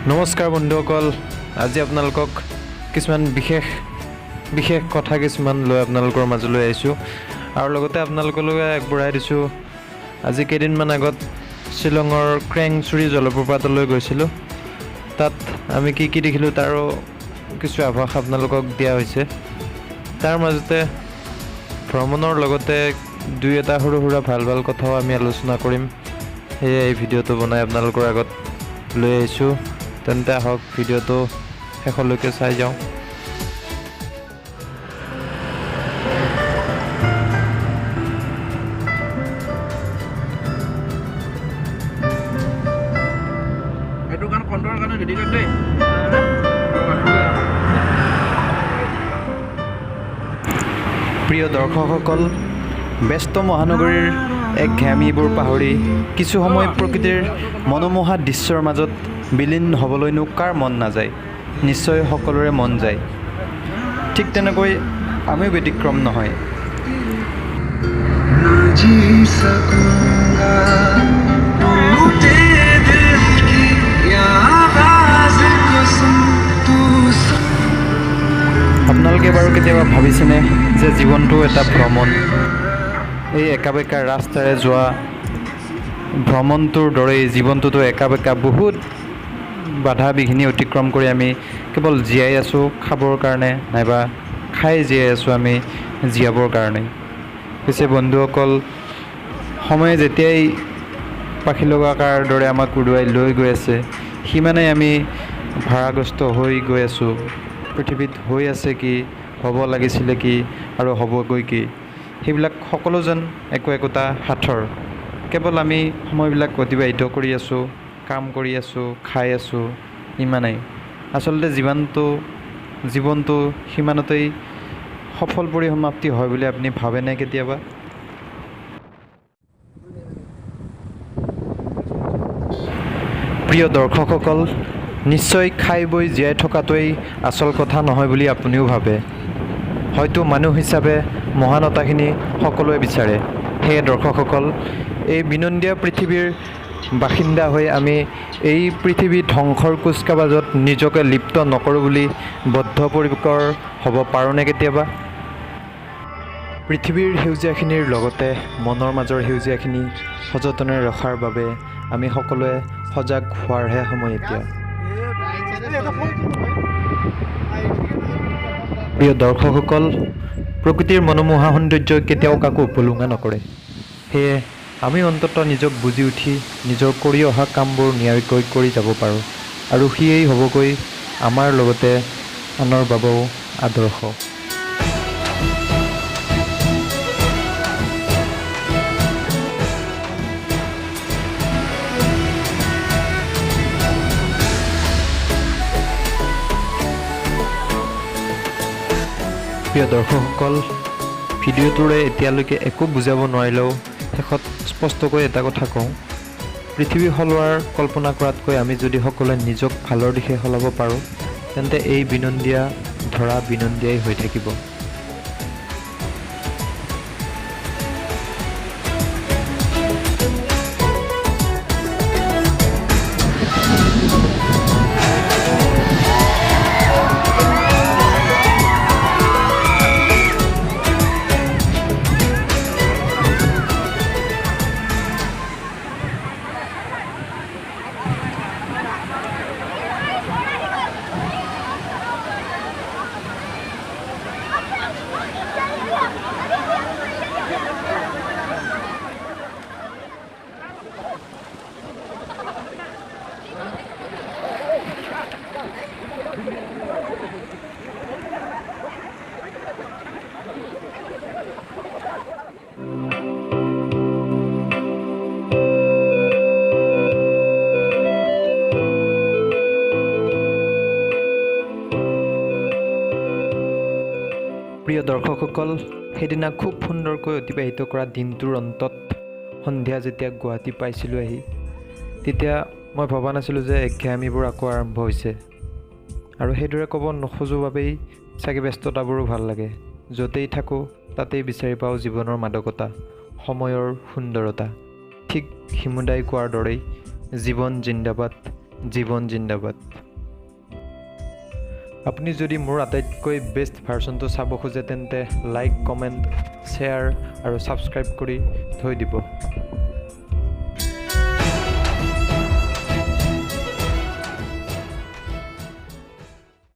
নমস্কাৰ বন্ধুসকল, আজি আপোনালোকক কিছুমান বিশেষ কথা কিছুমান লৈ আপোনালোকৰ মাজলৈ আহিছোঁ আৰু লগতে আপোনালোকলৈ আগবঢ়াই দিছোঁ। আজি কেইদিনমান আগত শ্বিলঙৰ ক্ৰেংচুৰি জলপ্ৰপাতলৈ গৈছিলোঁ। তাত আমি কি দেখিলোঁ তাৰো কিছু আভাস আপোনালোকক দিয়া হৈছে। তাৰ মাজতে ভ্ৰমণৰ লগতে দুই এটা সৰু সুৰা ভাল কথাও আমি আলোচনা কৰিম। সেয়ে এই ভিডিঅ'টো বনাই আপোনালোকৰ আগত লৈ আহিছোঁ। তেন্তে আহক ভিডিঅ'টো শেষলৈকে চাই যাওঁ। প্ৰিয় দৰ্শকসকল, ব্যস্ত মহানগৰীৰ একঘেয়ামিবোৰ পাহৰি কিছু সময় প্ৰকৃতিৰ মনোমোহা দৃশ্যৰ মাজত বিলীন হ'বলৈনো কাৰ মন নাযায়? নিশ্চয় সকলোৰে মন যায়। ঠিক তেনেকৈ আমিও ব্যতিক্ৰম নহয়। আপোনালোকে বাৰু কেতিয়াবা ভাবিছেনে যে জীৱনটো এটা ভ্ৰমণ? এই একা বেকা ৰাস্তাৰে যোৱা ভ্ৰমণটোৰ দৰেই জীৱনটোতো একা বেকা বহুত বাধা বিঘিনি অতিক্ৰম কৰি আমি কেৱল জীয়াই আছোঁ খাবৰ কাৰণে, নাইবা খাই জীয়াই আছোঁ আমি জীয়াবৰ কাৰণে। পিছে বন্ধুসকল, সময়ে যেতিয়াই পাখি লগাকাৰ দৰে আমাক উৰুৱাই লৈ গৈ আছে, সিমানেই আমি ভাৰাগ্ৰস্ত হৈ গৈ আছোঁ। পৃথিৱীত হৈ আছে কি, হ'ব লাগিছিলে কি আৰু হ'বগৈ কি, সেইবিলাক সকলো যেন একোটা সাঁথৰ। কেৱল আমি সময়বিলাক অতিবাহিত কৰি আছোঁ, কাম কৰি আছোঁ, খাই আছোঁ, ইমানেই। আচলতে জীৱনটো সিমানতেই সফল পৰিসমাপ্তি হয় বুলি আপুনি ভাবেনে কেতিয়াবা? প্ৰিয় দৰ্শকসকল, নিশ্চয় খাই বৈ জীয়াই থকাটোৱেই আচল কথা নহয় বুলি আপুনিও ভাবে। হয়তো মানুহ হিচাপে মহানতাখিনি সকলোৱে বিচাৰে। সেয়ে দৰ্শকসকল, এই বিনন্দীয়া পৃথিৱীৰ বাসিন্দা হৈ আমি এই পৃথিৱী ধ্বংসৰ কুচকাবাজত নিজকে লিপ্ত নকৰোঁ বুলি বদ্ধপৰিকৰ হ'ব পাৰোঁনে কেতিয়াবা? পৃথিৱীৰ সেউজীয়াখিনিৰ লগতে মনৰ মাজৰ সেউজীয়াখিনি সযতনে ৰখাৰ বাবে আমি সকলোৱে সজাগ হোৱাৰহে সময় এতিয়া। প্ৰিয় দৰ্শকসকল, প্ৰকৃতিৰ মনোমোহা সৌন্দৰ্যই কেতিয়াও কাকো উপলুঙা নকৰে। সেয়ে আমি অন্ততঃ নিজক বুজি উঠি নিজৰ কৰি অহা কামবোৰ নিয়াৰিকৈ কৰি যাব পাৰোঁ, আৰু সিয়েই হ'বগৈ আমাৰ লগতে আনৰ বাবেও আদৰ্শ। প্ৰিয় দৰ্শকসকল, ভিডিঅ'টোৰে এতিয়ালৈকে একো বুজাব নোৱাৰিলেও শেষত স্পষ্টকৈ এটা কথা কওঁ। পৃথিৱী সলোৱাৰ কল্পনা কৰাতকৈ আমি যদি সকলোৱে নিজক ভালৰ দিশে সলাব পাৰোঁ, তেন্তে এই বিনন্দীয়া ধৰা বিনন্দীয়াই হৈ থাকিব। প্ৰিয় দৰ্শকসকল, সেইদিনা খুব সুন্দৰকৈ অতিবাহিত কৰা দিনটোৰ অন্তত সন্ধিয়া যেতিয়া গুৱাহাটী পাইছিলোঁ আহি, তেতিয়া মই ভবা নাছিলোঁ যে একঘেয়ামিবোৰ আকৌ আৰম্ভ হৈছে। আৰু সেইদৰে ক'ব নোখোজোঁ বাবেই চাগে ব্যস্ততাবোৰো ভাল লাগে। য'তেই থাকোঁ তাতেই বিচাৰি পাওঁ জীৱনৰ মাদকতা, সময়ৰ সুন্দৰতা। ঠিক হিমুদাই কোৱাৰ দৰেই জীৱন জিন্দাবাদ, জীৱন জিন্দাবাদ। আপুনি যদি মোৰ আটাইতকৈ বেষ্ট ভাৰ্চনটো চাব খোজে তেন্তে লাইক, কমেণ্ট, শ্বেয়াৰ আৰু ছাবস্ক্ৰাইব কৰি থৈ দিব।